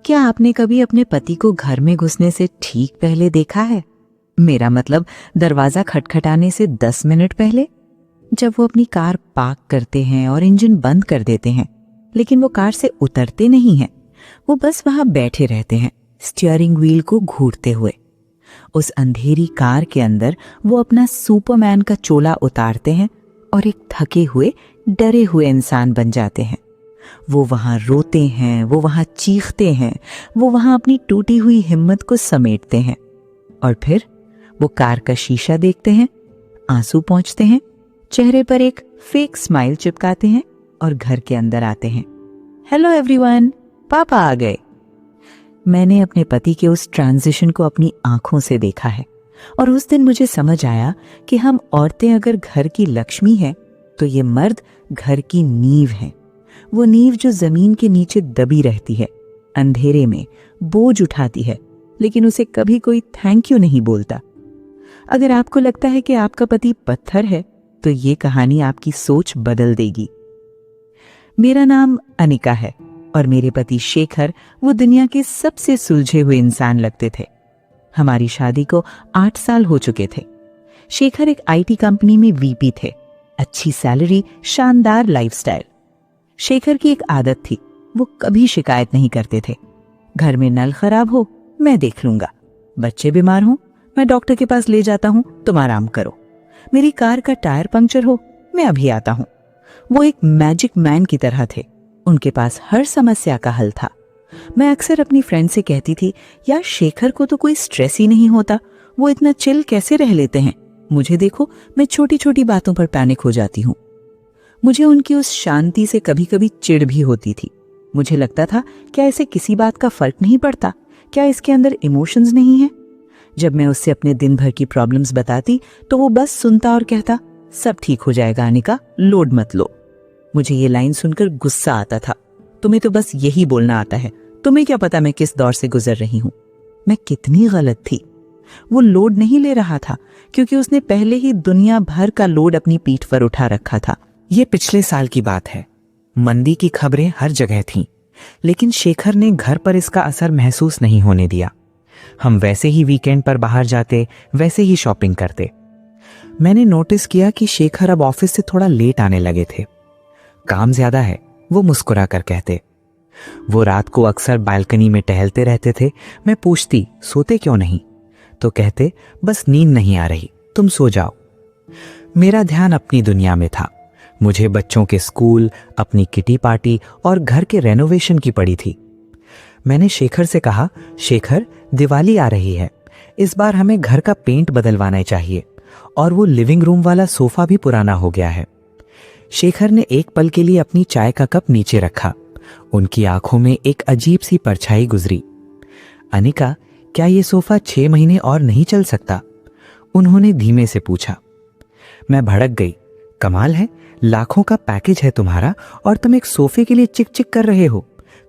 क्या आपने कभी अपने पति को घर में घुसने से ठीक पहले देखा है? मेरा मतलब दरवाजा खटखटाने से 10 मिनट पहले, जब वो अपनी कार पार्क करते हैं और इंजन बंद कर देते हैं, लेकिन वो कार से उतरते नहीं हैं। वो बस वहां बैठे रहते हैं, स्टीयरिंग व्हील को घूरते हुए। उस अंधेरी कार के अंदर वो अपना सुपरमैन का चोला उतारते हैं और एक थके हुए, डरे हुए इंसान बन जाते हैं। वो वहां रोते हैं, वो वहां चीखते हैं, वो वहां अपनी टूटी हुई हिम्मत को समेटते हैं और फिर वो कार का शीशा देखते हैं, आंसू पोंछते हैं, चेहरे पर एक फेक स्माइल चिपकाते हैं और घर के अंदर आते हैं। हेलो एवरीवन, पापा आ गए। मैंने अपने पति के उस ट्रांजिशन को अपनी आंखों से देखा है और उस दिन मुझे समझ आया कि हम औरतें अगर घर की लक्ष्मी हैं तो ये मर्द घर की नींव हैं। वो नींव जो जमीन के नीचे दबी रहती है, अंधेरे में बोझ उठाती है, लेकिन उसे कभी कोई थैंक यू नहीं बोलता। अगर आपको लगता है कि आपका पति पत्थर है तो ये कहानी आपकी सोच बदल देगी। मेरा नाम अनिका है और मेरे पति शेखर वो दुनिया के सबसे सुलझे हुए इंसान लगते थे। हमारी शादी को 8 साल हो चुके थे। शेखर एक आईटी कंपनी में वीपी थे, अच्छी सैलरी, शानदार लाइफस्टाइल। शेखर की एक आदत थी, वो कभी शिकायत नहीं करते थे। घर में नल खराब हो, मैं देख लूंगा। बच्चे बीमार हो, मैं डॉक्टर के पास ले जाता हूं, तुम आराम करो। मेरी कार का टायर पंक्चर हो, मैं अभी आता हूं। वो एक मैजिक मैन की तरह थे, उनके पास हर समस्या का हल था। मैं अक्सर अपनी फ्रेंड से कहती थी, यार शेखर को तो कोई स्ट्रेस ही नहीं होता, वो इतना चिल कैसे रह लेते हैं। मुझे देखो, मैं छोटी छोटी बातों पर पैनिक हो जाती हूँ। मुझे उनकी उस शांति से कभी कभी चिढ़ भी होती थी। मुझे लगता था, क्या इसे किसी बात का फर्क नहीं पड़ता? क्या इसके अंदर इमोशंस नहीं है? जब मैं उससे अपने दिन भर की प्रॉब्लम्स बताती तो वो बस सुनता और कहता, सब ठीक हो जाएगा अनिका, लोड मत लो। मुझे ये लाइन सुनकर गुस्सा आता था। तुम्हें तो बस यही बोलना आता है, तुम्हें क्या पता मैं किस दौर से गुजर रही हूं। मैं कितनी गलत थी। वो लोड नहीं ले रहा था क्योंकि उसने पहले ही दुनिया भर का लोड अपनी पीठ पर उठा रखा था। ये पिछले साल की बात है। मंदी की खबरें हर जगह थीं, लेकिन शेखर ने घर पर इसका असर महसूस नहीं होने दिया। हम वैसे ही वीकेंड पर बाहर जाते, वैसे ही शॉपिंग करते। मैंने नोटिस किया कि शेखर अब ऑफिस से थोड़ा लेट आने लगे थे। काम ज्यादा है, वो मुस्कुरा कर कहते। वो रात को अक्सर बालकनी में टहलते रहते थे। मैं पूछती, सोते क्यों नहीं? तो कहते, बस नींद नहीं आ रही, तुम सो जाओ। मेरा ध्यान अपनी दुनिया में था। मुझे बच्चों के स्कूल, अपनी किटी पार्टी और घर के रेनोवेशन की पड़ी थी। मैंने शेखर से कहा, शेखर, दिवाली आ रही है, इस बार हमें घर का पेंट बदलवाना चाहिए और वो लिविंग रूम वाला सोफा भी पुराना हो गया है। शेखर ने एक पल के लिए अपनी चाय का कप नीचे रखा। उनकी आंखों में एक अजीब सी परछाई गुजरी। अनिका, क्या ये सोफा 6 महीने और नहीं चल सकता? उन्होंने धीमे से पूछा। मैं भड़क गई। कमाल है, लाखों का पैकेज है तुम्हारा और तुम एक सोफे के लिए चिक चिक कर रहे हो।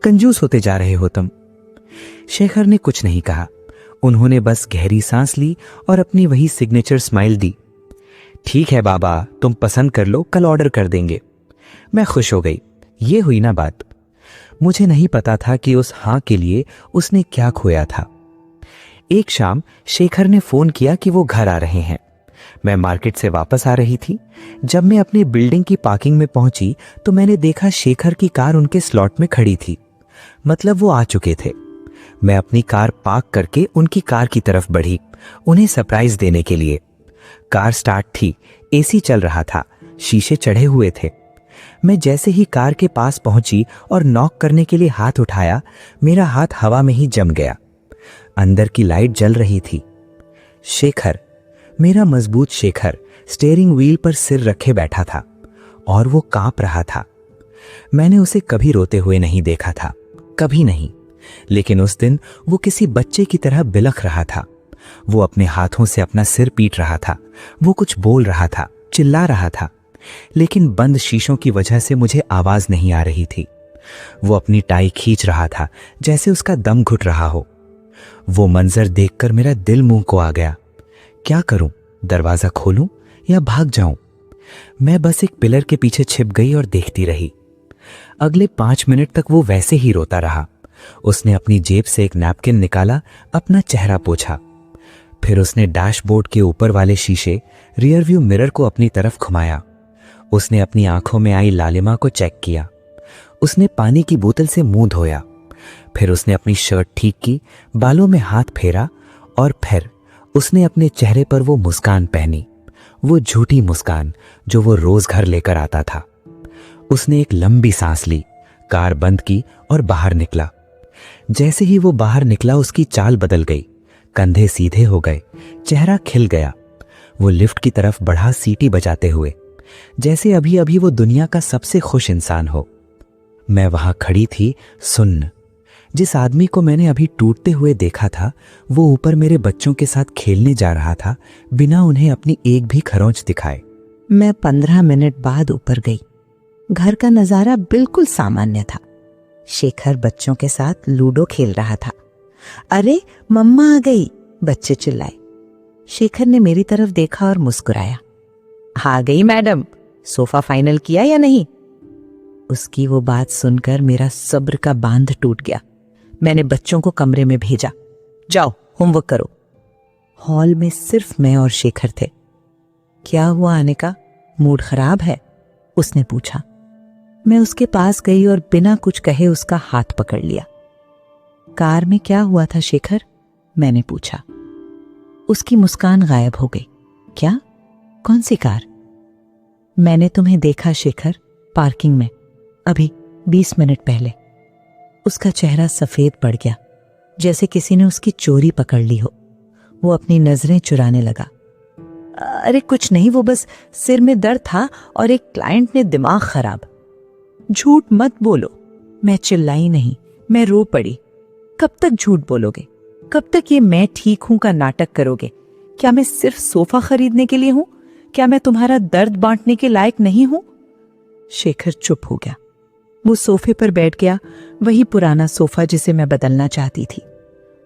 कंजूस होते जा रहे हो तुम। शेखर ने कुछ नहीं कहा। उन्होंने बस गहरी सांस ली और अपनी वही सिग्नेचर स्माइल दी। ठीक है बाबा, तुम पसंद कर लो, कल ऑर्डर कर देंगे। मैं खुश हो गई। ये हुई ना बात। मुझे नहीं पता था कि उस हाँ के लिए उसने क्या खोया था। एक शाम शेखर ने फोन किया कि वो घर आ रहे हैं। मैं मार्केट से वापस आ रही थी। जब मैं अपनी बिल्डिंग की पार्किंग में पहुंची तो मैंने देखा शेखर की कार उनके स्लॉट में खड़ी थी। मतलब वो आ चुके थे। मैं अपनी कार पार्क करके उनकी कार की तरफ बढ़ी, उन्हें सरप्राइज देने के लिए। कार स्टार्ट थी, एसी चल रहा था, शीशे चढ़े हुए थे। मैं जैसे ही कार के पास पहुंची और नॉक करने के लिए हाथ उठाया, मेरा हाथ हवा में ही जम गया। अंदर की लाइट जल रही थी। शेखर, मेरा मजबूत शेखर, स्टीयरिंग व्हील पर सिर रखे बैठा था और वो कांप रहा था। मैंने उसे कभी रोते हुए नहीं देखा था, कभी नहीं। लेकिन उस दिन वो किसी बच्चे की तरह बिलख रहा था। वो अपने हाथों से अपना सिर पीट रहा था। वो कुछ बोल रहा था, चिल्ला रहा था, लेकिन बंद शीशों की वजह से मुझे आवाज नहीं आ रही थी। वो अपनी टाई खींच रहा था जैसे उसका दम घुट रहा हो। वो मंजर देखकर मेरा दिल मुंह को आ गया। क्या करूं? दरवाजा खोलूं या भाग जाऊं? मैं बस एक पिलर के पीछे छिप गई और देखती रही। अगले 5 मिनट तक वो वैसे ही रोता रहा, उसने अपनी जेब से एक नैपकिन निकाला, अपना चेहरा पोंछा। फिर उसने डैशबोर्ड के ऊपर वाले शीशे, रियर व्यू मिरर को अपनी तरफ घुमाया। उसने अपनी आंखों में आई लालिमा को चेक किया। उसने पानी की बोतल से मुंह धोया। फिर उसने अपनी शर्ट ठीक की, बालों में हाथ फेरा और फिर उसने अपने चेहरे पर वो मुस्कान पहनी, वो झूठी मुस्कान जो वो रोज घर लेकर आता था। उसने एक लंबी सांस ली, कार बंद की और बाहर निकला। जैसे ही वो बाहर निकला उसकी चाल बदल गई, कंधे सीधे हो गए, चेहरा खिल गया। वो लिफ्ट की तरफ बढ़ा सीटी बजाते हुए, जैसे अभी अभी वो दुनिया का सबसे खुश इंसान हो। मैं वहां खड़ी थी सुन्न। जिस आदमी को मैंने अभी टूटते हुए देखा था वो ऊपर मेरे बच्चों के साथ खेलने जा रहा था, बिना उन्हें अपनी एक भी खरोंच दिखाए। मैं 15 मिनट बाद ऊपर गई। घर का नजारा बिल्कुल सामान्य था। शेखर बच्चों के साथ लूडो खेल रहा था। अरे मम्मा आ गई, बच्चे चिल्लाए। शेखर ने मेरी तरफ देखा और मुस्कुराया। आ गई मैडम, सोफा फाइनल किया या नहीं? उसकी वो बात सुनकर मेरा सब्र का बांध टूट गया। मैंने बच्चों को कमरे में भेजा, जाओ होमवर्क करो। हॉल में सिर्फ मैं और शेखर थे। क्या हुआ अनिका, मूड खराब है? उसने पूछा। मैं उसके पास गई और बिना कुछ कहे उसका हाथ पकड़ लिया। कार में क्या हुआ था शेखर? मैंने पूछा। उसकी मुस्कान गायब हो गई। क्या? कौन सी कार? मैंने तुम्हें देखा शेखर, पार्किंग में, अभी 20 मिनट पहले। उसका चेहरा सफेद पड़ गया, जैसे किसी ने उसकी चोरी पकड़ ली हो। वो अपनी नजरें चुराने लगा। अरे कुछ नहीं, वो बस सिर में दर्द था और एक क्लाइंट ने दिमाग खराब। झूठ मत बोलो। मैं चिल्लाई नहीं, मैं रो पड़ी। कब तक झूठ बोलोगे? कब तक ये मैं ठीक हूं का नाटक करोगे? क्या मैं सिर्फ सोफा खरीदने के लिए हूं? क्या मैं तुम्हारा दर्द बांटने के लायक नहीं हूं? शेखर चुप हो गया। वो सोफे पर बैठ गया, वही पुराना सोफा जिसे मैं बदलना चाहती थी।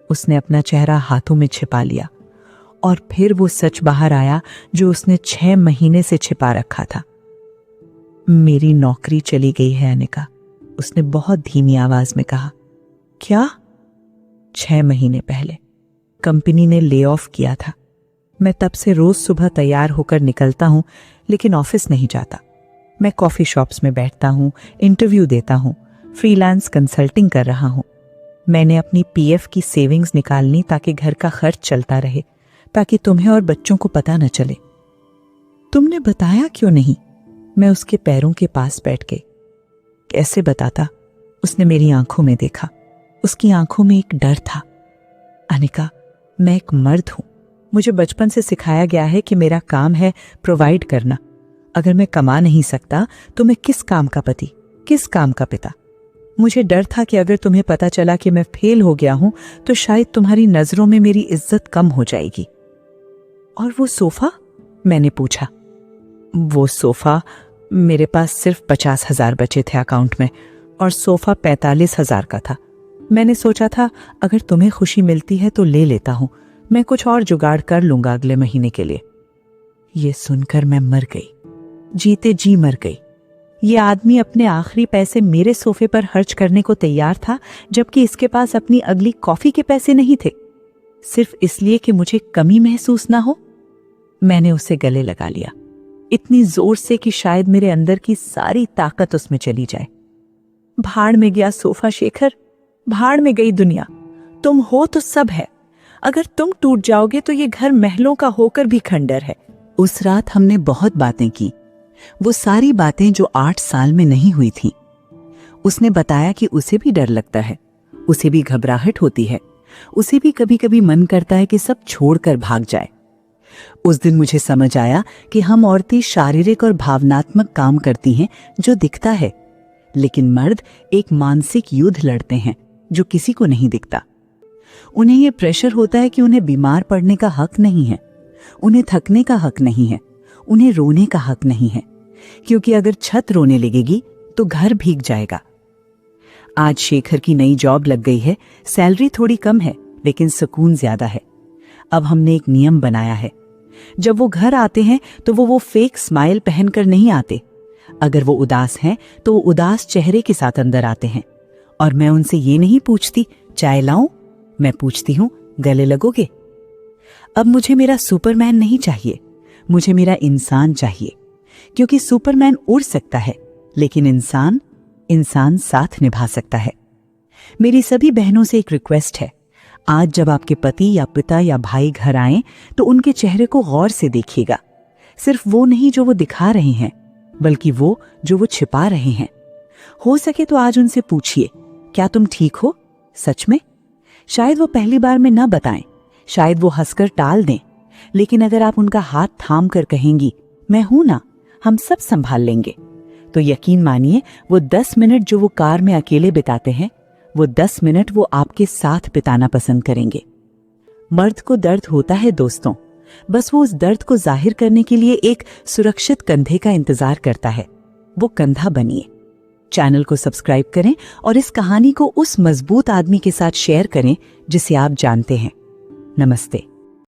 उसने अपना चेहरा हाथों में छिपा लिया और फिर वो सच बाहर आया जो उसने 6 महीने से छिपा रखा था। मेरी नौकरी चली गई है अनिका, उसने बहुत धीमी आवाज में कहा। क्या? 6 महीने पहले कंपनी ने ले ऑफ किया था। मैं तब से रोज सुबह तैयार होकर निकलता हूं, लेकिन ऑफिस नहीं जाता। मैं कॉफी शॉप्स में बैठता हूं, इंटरव्यू देता हूं, फ्रीलांस कंसल्टिंग कर रहा हूं। मैंने अपनी पीएफ की सेविंग्स निकालनी ताकि घर का खर्च चलता रहे, ताकि तुम्हें और बच्चों को पता न चले। तुमने बताया क्यों नहीं? मैं उसके पैरों के पास बैठ गई। कैसे बताता? उसने मेरी आंखों में देखा। उसकी आंखों में एक डर था। अनिका, मैं एक मर्द हूं। मुझे बचपन से सिखाया गया है कि मेरा काम है प्रोवाइड करना। अगर मैं कमा नहीं सकता तो मैं किस काम का पति, किस काम का पिता? मुझे डर था कि अगर तुम्हें पता चला कि मैं फेल हो गया हूं तो शायद तुम्हारी नजरों में मेरी इज्जत कम हो जाएगी। और वो सोफा? मैंने पूछा। वो सोफा, मेरे पास सिर्फ 50,000 बचे थे अकाउंट में और सोफा 45,000 का था। मैंने सोचा था अगर तुम्हें खुशी मिलती है तो ले लेता हूं, मैं कुछ और जुगाड़ कर लूंगा अगले महीने के लिए। ये सुनकर मैं मर गई, जीते जी मर गई। ये आदमी अपने आखिरी पैसे मेरे सोफे पर खर्च करने को तैयार था, जबकि इसके पास अपनी अगली कॉफी के पैसे नहीं थे, सिर्फ इसलिए कि मुझे कमी महसूस ना हो। मैंने उसे गले लगा लिया, इतनी जोर से कि शायद मेरे अंदर की सारी ताकत उसमें चली जाए। भाड़ में गया सोफा शेखर, भाड़ में गई दुनिया। तुम हो तो सब है। अगर तुम टूट जाओगे तो ये घर महलों का होकर भी खंडर है। उस रात हमने बहुत बातें की, वो सारी बातें जो 8 साल में नहीं हुई थी। उसने बताया कि उसे भी डर लगता है, उसे भी घबराहट होती है, उसे भी कभी कभी मन करता है कि सब छोड़कर भाग जाए। उस दिन मुझे समझ आया कि हम औरतें शारीरिक और भावनात्मक काम करती हैं जो दिखता है, लेकिन मर्द एक मानसिक युद्ध लड़ते हैं जो किसी को नहीं दिखता। उन्हें यह प्रेशर होता है कि उन्हें बीमार पड़ने का हक नहीं है, उन्हें थकने का हक नहीं है, उन्हें रोने का हक नहीं है, क्योंकि अगर छत रोने लगेगी तो घर भीग जाएगा। आज शेखर की नई जॉब लग गई है, सैलरी थोड़ी कम है लेकिन सुकून ज्यादा है। अब हमने एक नियम बनाया है, जब वो घर आते हैं तो वो फेक स्माइल पहनकर नहीं आते। अगर वो उदास हैं तो वो उदास चेहरे के साथ अंदर आते हैं और मैं उनसे ये नहीं पूछती चाय लाऊं, मैं पूछती हूं गले लगोगे। अब मुझे मेरा सुपरमैन नहीं चाहिए, मुझे मेरा इंसान चाहिए, क्योंकि सुपरमैन उड़ सकता है लेकिन इंसान साथ निभा सकता है। मेरी सभी बहनों से एक रिक्वेस्ट है, आज जब आपके पति या पिता या भाई घर आएं तो उनके चेहरे को गौर से देखिएगा। सिर्फ वो नहीं जो वो दिखा रहे हैं, बल्कि वो जो वो छिपा रहे हैं। हो सके तो आज उनसे पूछिए, क्या तुम ठीक हो सच में? शायद वो पहली बार में न बताएं, शायद वो हंसकर टाल दें, लेकिन अगर आप उनका हाथ थाम कर कहेंगी मैं हूं ना, हम सब संभाल लेंगे, तो यकीन मानिए वो 10 मिनट जो वो कार में अकेले बिताते हैं, वो 10 मिनट वो आपके साथ बिताना पसंद करेंगे। मर्द को दर्द होता है दोस्तों, बस वो उस दर्द को जाहिर करने के लिए एक सुरक्षित कंधे का इंतजार करता है। वो कंधा बनिए। चैनल को सब्सक्राइब करें और इस कहानी को उस मजबूत आदमी के साथ शेयर करें जिसे आप जानते हैं। नमस्ते।